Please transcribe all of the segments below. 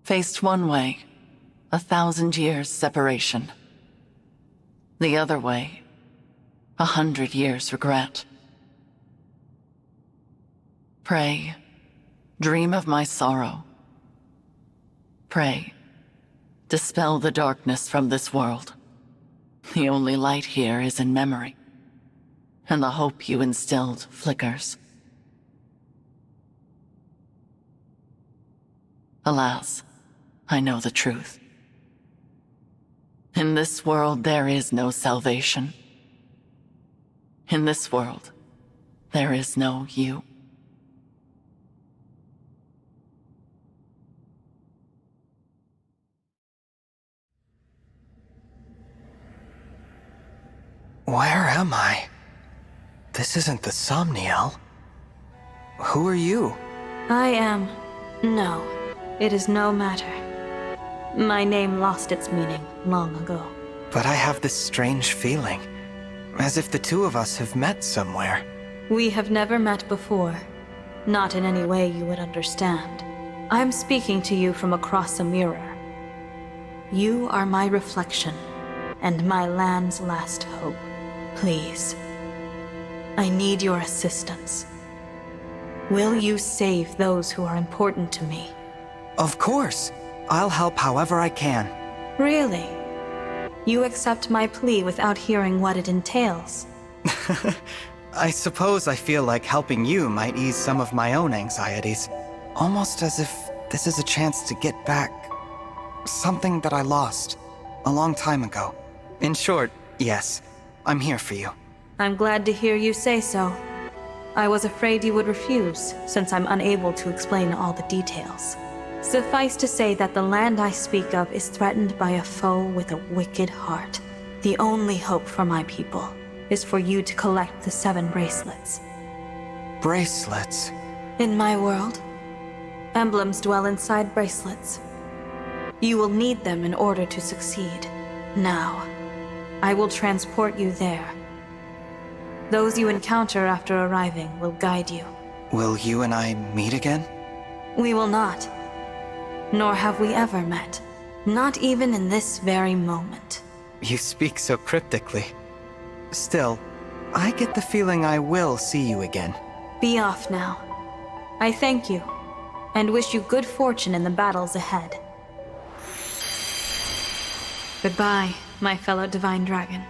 Faced one way, 1,000 years separation. The other way, 100 years regret. Pray, dream of my sorrow. Pray, dispel the darkness from this world. The only light here is in memory, and the hope you instilled flickers. Alas, I know the truth. In this world, there is no salvation. In this world, there is no you. Where am I? This isn't the Somniel. Who are you? I am... No, it is no matter. My name lost its meaning long ago. But I have this strange feeling, as if the two of us have met somewhere. We have never met before. Not in any way you would understand. I'm speaking to you from across a mirror. You are my reflection, and my land's last hope. Please. I need your assistance. Will you save those who are important to me? Of course. I'll help however I can. Really? You accept my plea without hearing what it entails? I suppose I feel like helping you might ease some of my own anxieties. Almost as if this is a chance to get back something that I lost a long time ago. In short, yes, I'm here for you. I'm glad to hear you say so. I was afraid you would refuse, since I'm unable to explain all the details. Suffice to say that the land I speak of is threatened by a foe with a wicked heart. The only hope for my people is for you to collect the 7 bracelets. Bracelets? In my world, emblems dwell inside bracelets. You will need them in order to succeed. Now, I will transport you there. Those you encounter after arriving will guide you. Will you and I meet again? We will not. Nor have we ever met. Not even in this very moment. You speak so cryptically. Still, I get the feeling I will see you again. Be off now. I thank you, and wish you good fortune in the battles ahead. Goodbye, my fellow Divine Dragon.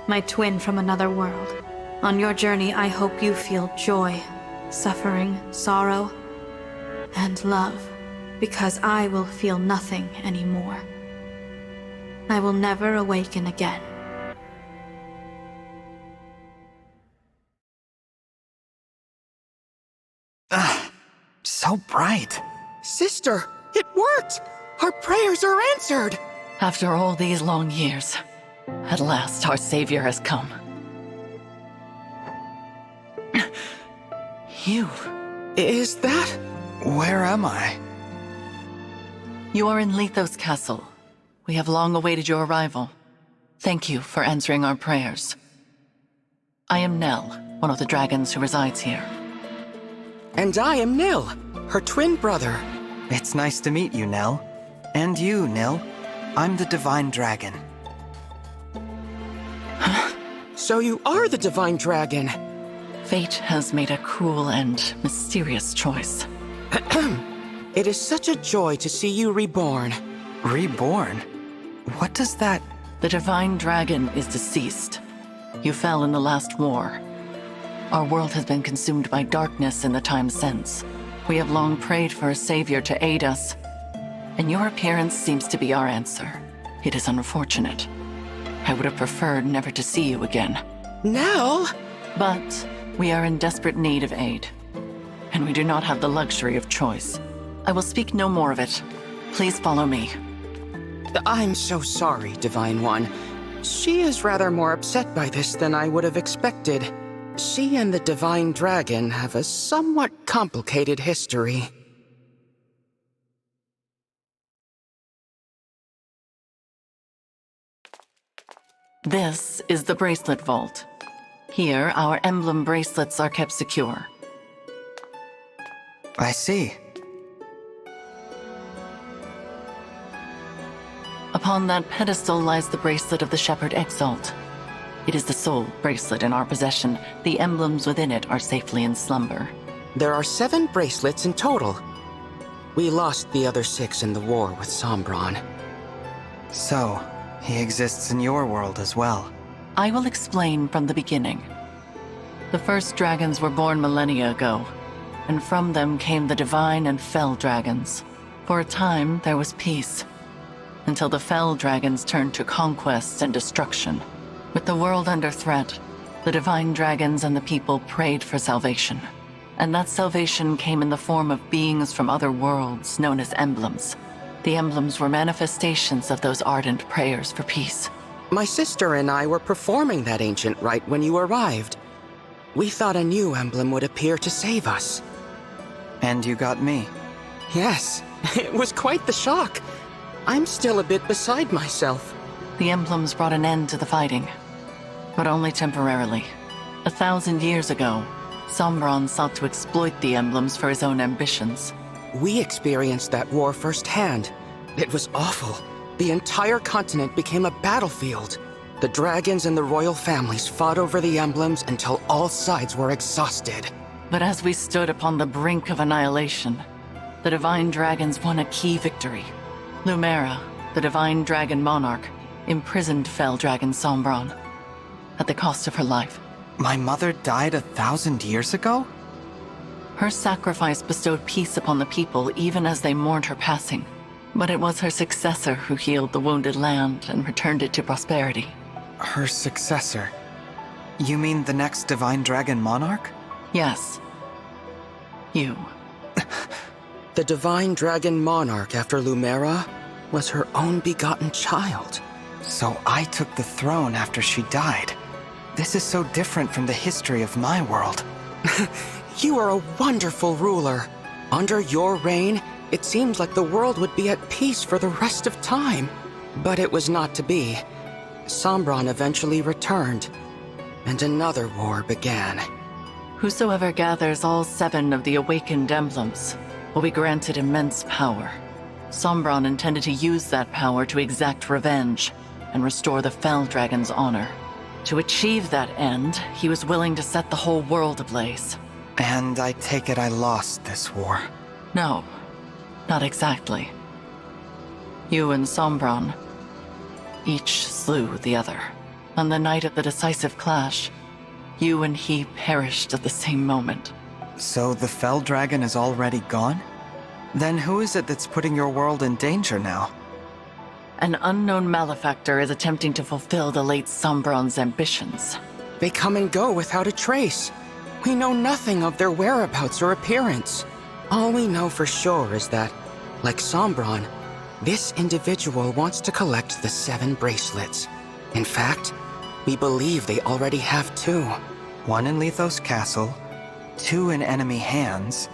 My twin from another world. On your journey, I hope you feel joy, suffering, sorrow, and love. Because I will feel nothing anymore. I will never awaken again. So bright. Sister, it worked! Our prayers are answered! After all these long years, at last our savior has come. You. Is that? Where am I? You are in Lithos Castle. We have long awaited your arrival. Thank you for answering our prayers. I am Nell, one of the dragons who resides here. And I am Nil, her twin brother. It's nice to meet you, Nell. And you, Nil. I'm the Divine Dragon. So you are the Divine Dragon. Fate has made a cruel and mysterious choice. It is such a joy to see you reborn. Reborn? What does that... The Divine Dragon is deceased. You fell in the last war. Our world has been consumed by darkness in the time since. We have long prayed for a savior to aid us, and your appearance seems to be our answer. It is unfortunate. I would have preferred never to see you again. Nell? But we are in desperate need of aid, and we do not have the luxury of choice. I will speak no more of it. Please follow me. I'm so sorry, Divine One. She is rather more upset by this than I would have expected. She and the Divine Dragon have a somewhat complicated history. This is the Bracelet Vault. Here, our emblem bracelets are kept secure. I see. Upon that pedestal lies the bracelet of the Shepherd Exalt. It is the sole bracelet in our possession. The emblems within it are safely in slumber. There are 7 bracelets in total. We lost the other 6 in the war with Sombron. So, he exists in your world as well. I will explain from the beginning. The first dragons were born millennia ago, and from them came the divine and fell dragons. For a time, there was peace, until the fell dragons turned to conquest and destruction. With the world under threat, the divine dragons and the people prayed for salvation. And that salvation came in the form of beings from other worlds known as emblems. The emblems were manifestations of those ardent prayers for peace. My sister and I were performing that ancient rite when you arrived. We thought a new emblem would appear to save us. And you got me. Yes, it was quite the shock. I'm still a bit beside myself. The emblems brought an end to the fighting, but only temporarily. 1,000 years ago, Sombron sought to exploit the emblems for his own ambitions. We experienced that war firsthand. It was awful. The entire continent became a battlefield. The dragons and the royal families fought over the emblems until all sides were exhausted. But as we stood upon the brink of annihilation, the divine dragons won a key victory. Lumera, the divine dragon monarch, imprisoned fell dragon Sombron at the cost of her life. My mother died 1,000 years ago? Her sacrifice bestowed peace upon the people even as they mourned her passing. But it was her successor who healed the wounded land and returned it to prosperity. Her successor? You mean the next divine dragon monarch? Yes. You. The divine dragon monarch after Lumera was her own begotten child. So I took the throne after she died. This is so different from the history of my world. You are a wonderful ruler. Under your reign, it seems like the world would be at peace for the rest of time. But it was not to be. Sombron eventually returned, and another war began. Whosoever gathers all 7 of the awakened emblems will be granted immense power. Sombron intended to use that power to exact revenge and restore the Fell Dragon's honor. To achieve that end, he was willing to set the whole world ablaze. And I take it I lost this war. No, not exactly. You and Sombron each slew the other. On the night of the decisive clash, you and he perished at the same moment. So the Fell Dragon is already gone? Then who is it that's putting your world in danger now? An unknown malefactor is attempting to fulfill the late Sombron's ambitions. They come and go without a trace. We know nothing of their whereabouts or appearance. All we know for sure is that, like Sombron, this individual wants to collect the 7 bracelets. In fact, we believe they already have 2. 1 in Lithos Castle, 2 in enemy hands.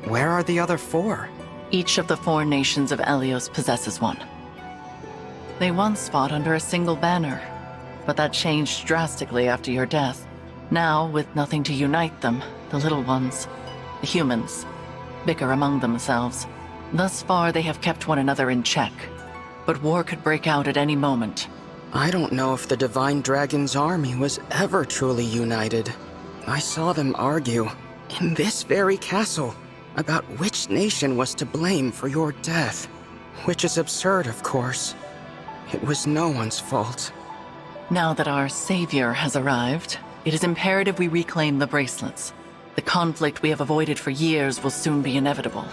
Where are the other 4? Each of the 4 nations of Elios possesses one. They once fought under a single banner, but that changed drastically after your death. Now, with nothing to unite them, the little ones, the humans, bicker among themselves. Thus far, they have kept one another in check, but war could break out at any moment. I don't know if the Divine Dragon's army was ever truly united. I saw them argue, in this very castle, about which nation was to blame for your death. Which is absurd, of course. It was no one's fault. Now that our savior has arrived, it is imperative we reclaim the bracelets. The conflict we have avoided for years will soon be inevitable.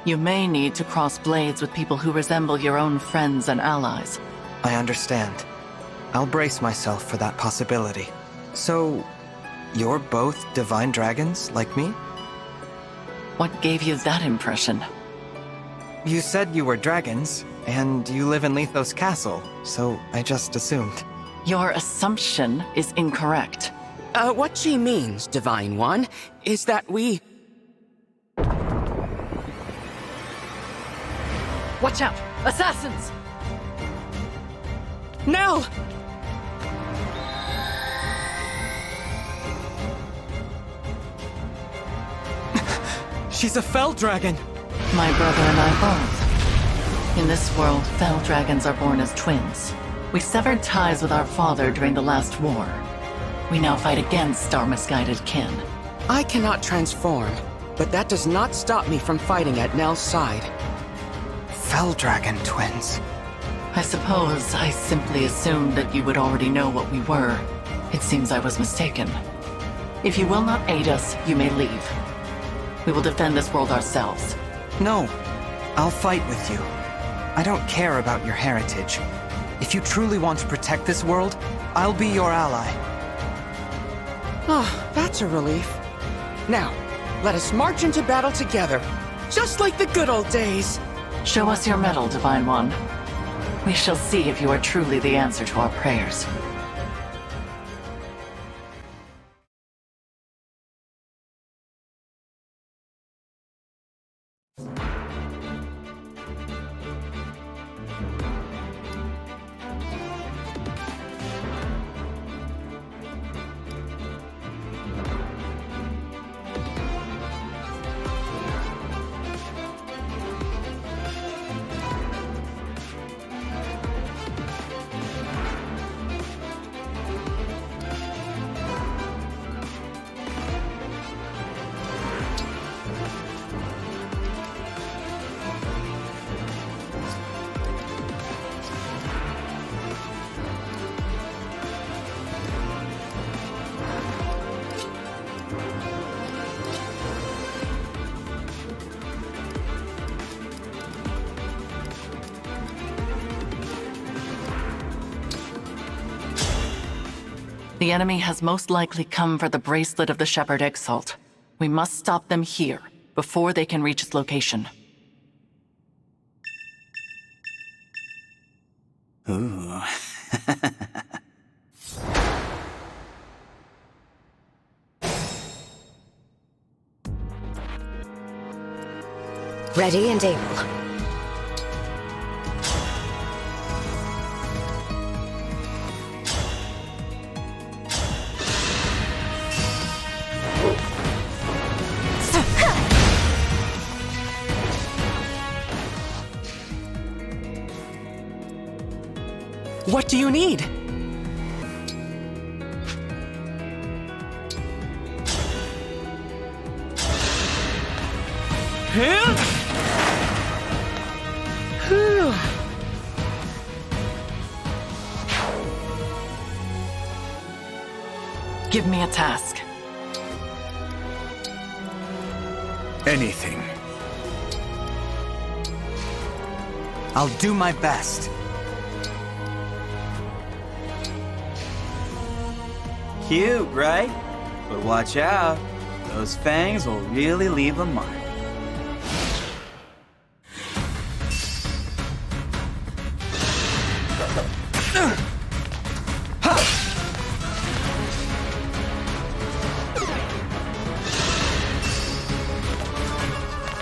You may need to cross blades with people who resemble your own friends and allies. I understand. I'll brace myself for that possibility. So, you're both divine dragons, like me? What gave you that impression? You said you were dragons, and you live in Lithos Castle, so I just assumed. Your assumption is incorrect. What she means, Divine One, is that we... Watch out! Assassins! Nell! She's a Fell Dragon! My brother and I both. In this world, fell dragons are born as twins. We severed ties with our father during the last war. We now fight against our misguided kin. I cannot transform, but that does not stop me from fighting at Nell's side. Fell dragon twins. I suppose I simply assumed that you would already know what we were. It seems I was mistaken. If you will not aid us, you may leave. We will defend this world ourselves. No, I'll fight with you. I don't care about your heritage. If you truly want to protect this world, I'll be your ally. Ah, that's a relief. Now, let us march into battle together, just like the good old days. Show us your medal, Divine One. We shall see if you are truly the answer to our prayers. The enemy has most likely come for the bracelet of the Shepherd Exalt. We must stop them here, before they can reach its location. Ooh. Ready and able. What do you need? Give me a task. Anything. I'll do my best. Cute, right? But watch out. Those fangs will really leave a mark.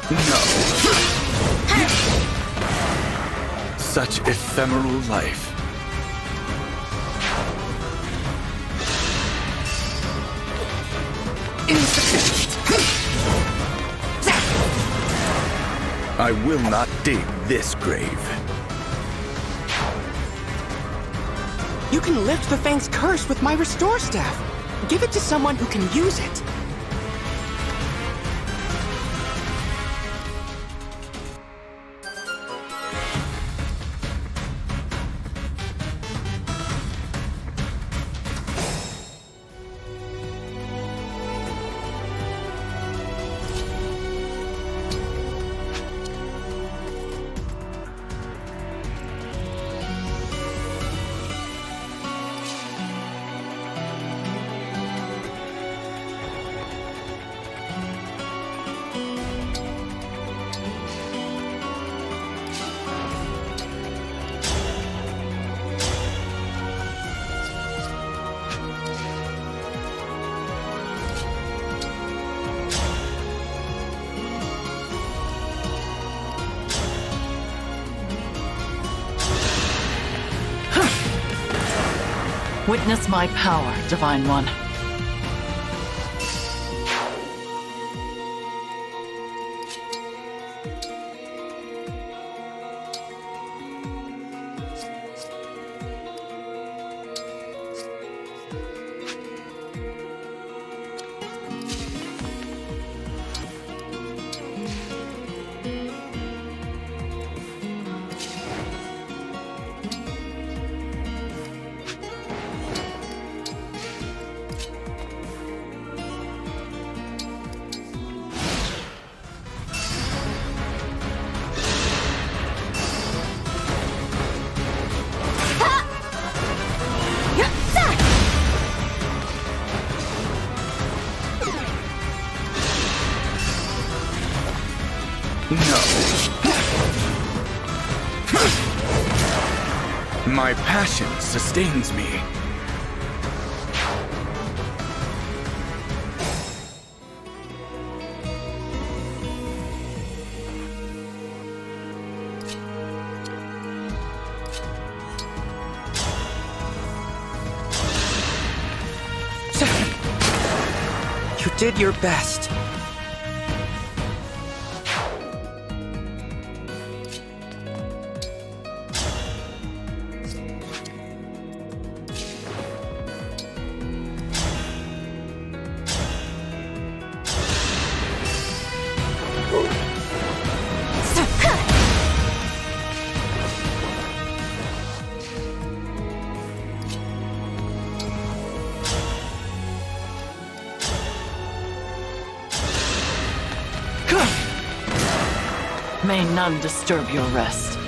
No. Such ephemeral life. I will not dig this grave. You can lift the Fang's curse with my Restore Staff. Give it to someone who can use it. Witness my power, Divine One. No. My passion sustains me. You did your best. May none disturb your rest.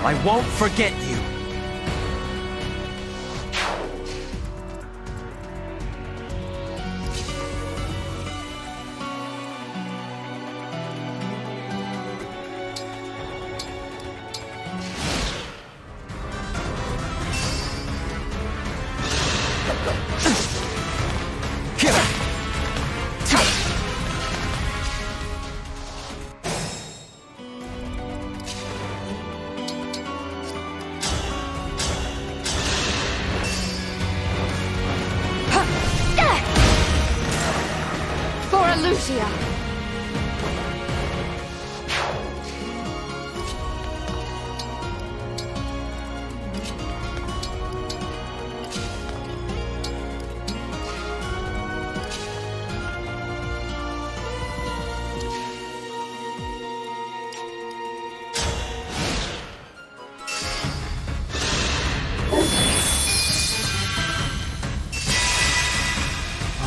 I won't forget you. Lucia.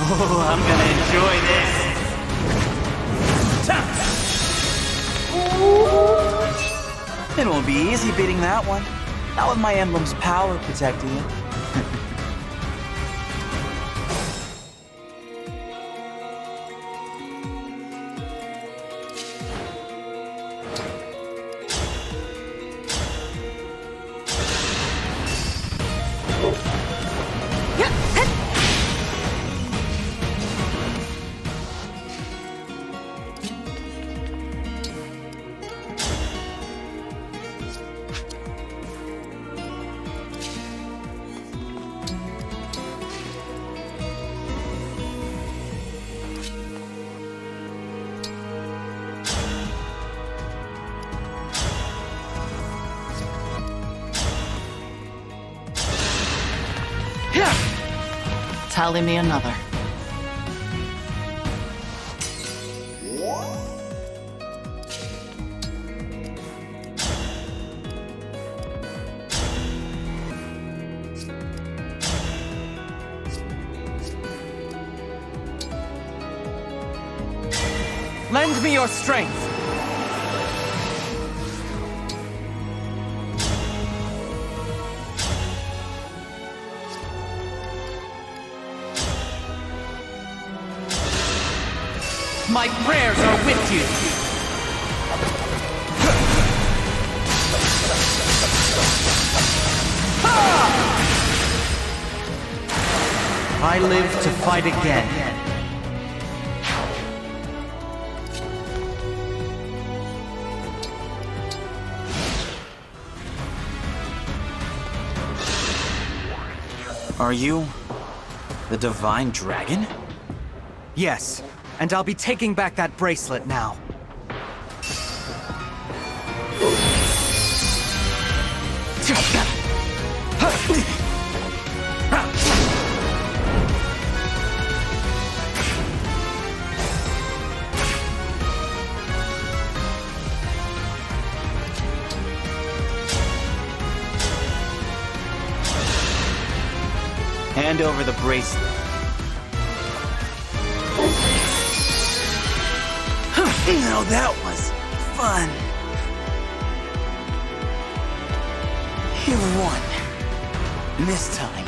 Oh, I'm gonna enjoy this. It won't be easy beating that one. Not with my emblem's power protecting it. Tally me another. Lend me your strength. My prayers are with you. I live to fight again. Are you the Divine Dragon? Yes, and I'll be taking back that bracelet now. Hand over the bracelet. Now that was fun. You won. This time.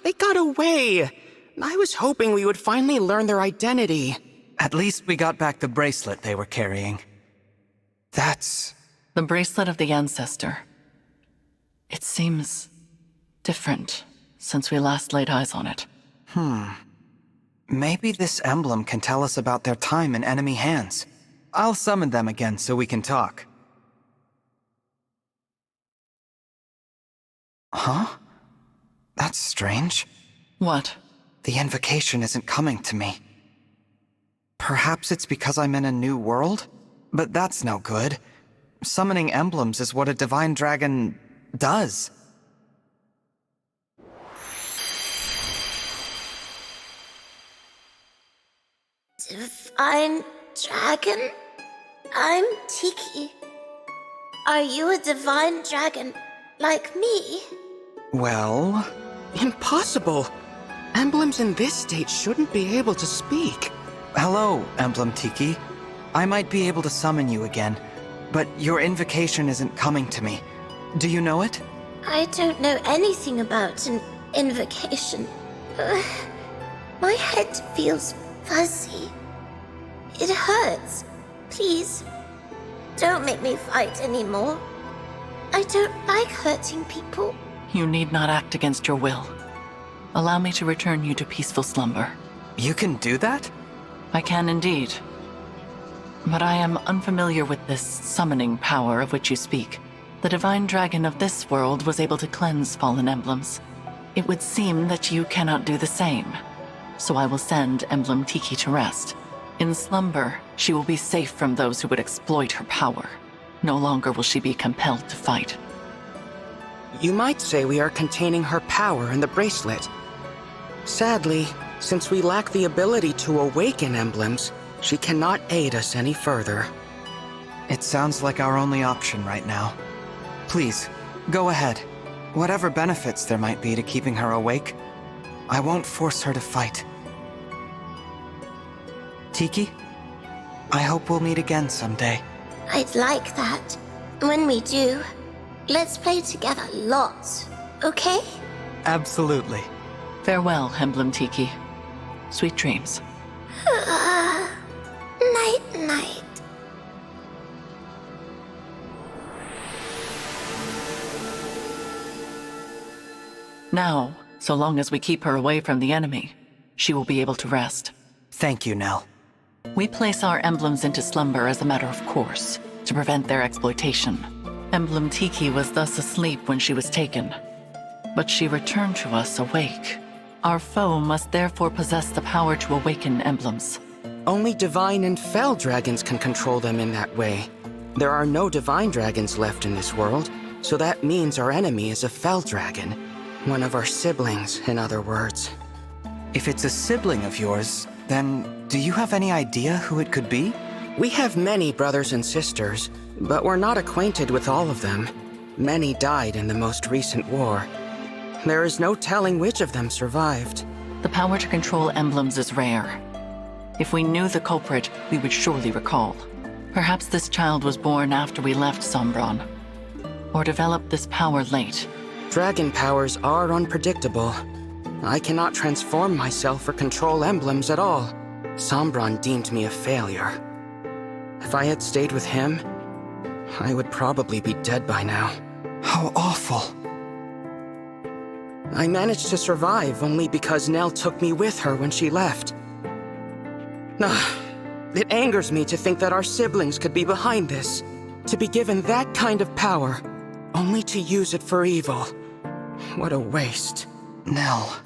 They got away. I was hoping we would finally learn their identity. At least we got back the bracelet they were carrying. That's... The bracelet of the ancestor. It seems different since we last laid eyes on it. Maybe this emblem can tell us about their time in enemy hands. I'll summon them again so we can talk. Huh? That's strange. What? The invocation isn't coming to me. Perhaps it's because I'm in a new world? But that's no good. Summoning emblems is what a divine dragon does. Divine dragon? I'm Tiki. Are you a divine dragon like me? Well... Impossible. Emblems in this state shouldn't be able to speak. Hello, Emblem Tiki. I might be able to summon you again, but your invocation isn't coming to me. Do you know it? I don't know anything about an invocation. My head feels fuzzy. It hurts. Please, don't make me fight anymore. I don't like hurting people. You need not act against your will. Allow me to return you to peaceful slumber. You can do that? I can indeed. But I am unfamiliar with this summoning power of which you speak. The divine dragon of this world was able to cleanse fallen emblems. It would seem that you cannot do the same. So I will send Emblem Tiki to rest. In slumber, she will be safe from those who would exploit her power. No longer will she be compelled to fight. You might say we are containing her power in the bracelet. Sadly, since we lack the ability to awaken emblems, she cannot aid us any further. It sounds like our only option right now. Please, go ahead. Whatever benefits there might be to keeping her awake, I won't force her to fight. Tiki, I hope we'll meet again someday. I'd like that. When we do, let's play together lots, okay? Absolutely. Farewell, Emblem Tiki. Sweet dreams. Night-night. Now, so long as we keep her away from the enemy, she will be able to rest. Thank you, Nell. We place our emblems into slumber as a matter of course, to prevent their exploitation. Emblem Tiki was thus asleep when she was taken, but she returned to us awake. Our foe must therefore possess the power to awaken emblems. Only divine and fell dragons can control them in that way. There are no divine dragons left in this world, so that means our enemy is a fell dragon. One of our siblings, in other words. If it's a sibling of yours, then do you have any idea who it could be? We have many brothers and sisters, but we're not acquainted with all of them. Many died in the most recent war. There is no telling which of them survived. The power to control emblems is rare. If we knew the culprit, we would surely recall. Perhaps this child was born after we left Sombron, or developed this power late. Dragon powers are unpredictable. I cannot transform myself or control emblems at all. Sombron deemed me a failure. If I had stayed with him, I would probably be dead by now. How awful. I managed to survive only because Nell took me with her when she left. It angers me to think that our siblings could be behind this. To be given that kind of power, only to use it for evil. What a waste. Nell.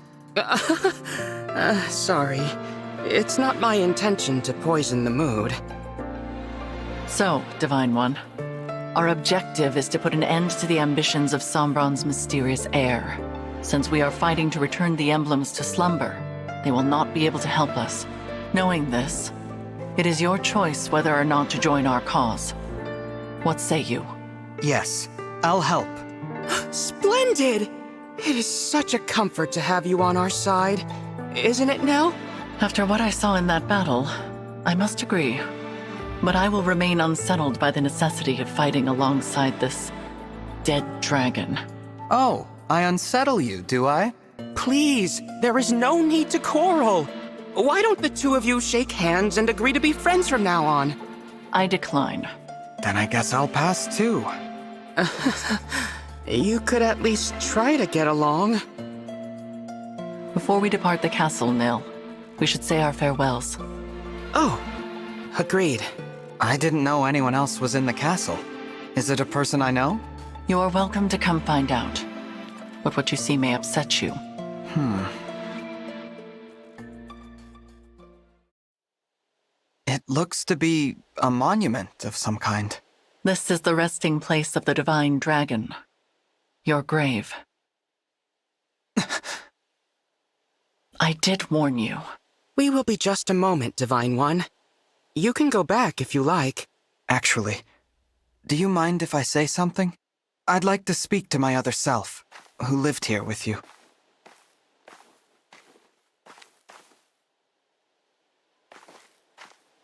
Sorry. It's not my intention to poison the mood. So, Divine One, our objective is to put an end to the ambitions of Sombron's mysterious heir. Since we are fighting to return the emblems to slumber, they will not be able to help us. Knowing this, it is your choice whether or not to join our cause. What say you? Yes, I'll help. Splendid! It is such a comfort to have you on our side. Isn't it, Nell? After what I saw in that battle, I must agree. But I will remain unsettled by the necessity of fighting alongside this dead dragon. Oh, I unsettle you, do I? Please, there is no need to quarrel. Why don't the two of you shake hands and agree to be friends from now on? I decline. Then I guess I'll pass too. You could at least try to get along. Before we depart the castle, Nil, we should say our farewells. Oh, agreed. I didn't know anyone else was in the castle. Is it a person I know? You're welcome to come find out. But what you see may upset you. It looks to be a monument of some kind. This is the resting place of the Divine Dragon. Your grave. I did warn you. We will be just a moment, Divine One. You can go back if you like. Actually, do you mind if I say something? I'd like to speak to my other self, who lived here with you.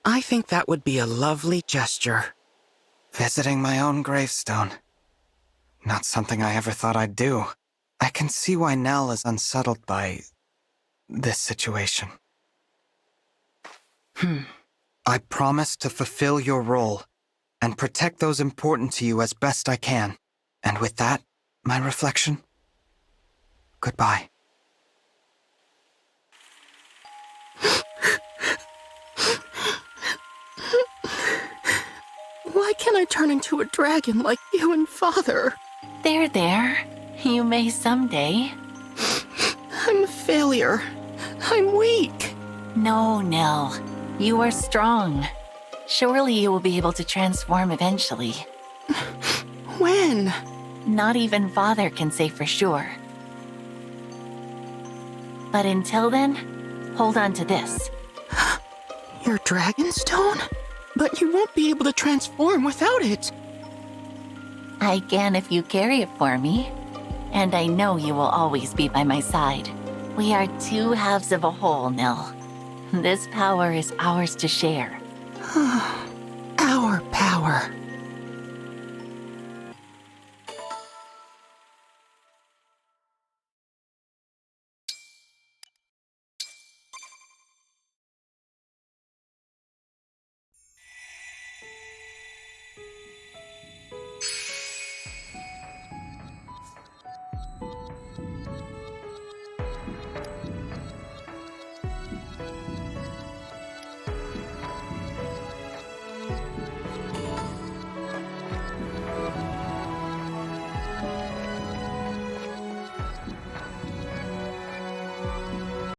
I think that would be a lovely gesture. Visiting my own gravestone. Not something I ever thought I'd do. I can see why Nell is unsettled by this situation. I promise to fulfill your role and protect those important to you as best I can. And with that, my reflection, goodbye. Why can't I turn into a dragon like you and Father? There. You may someday. I'm a failure. I'm weak. No, Nell. You are strong. Surely you will be able to transform eventually. When? Not even Father can say for sure. But until then, hold on to this. Your Dragonstone? But you won't be able to transform without it. I can if you carry it for me. And I know you will always be by my side. We are two halves of a whole, Nell. This power is ours to share. Our power.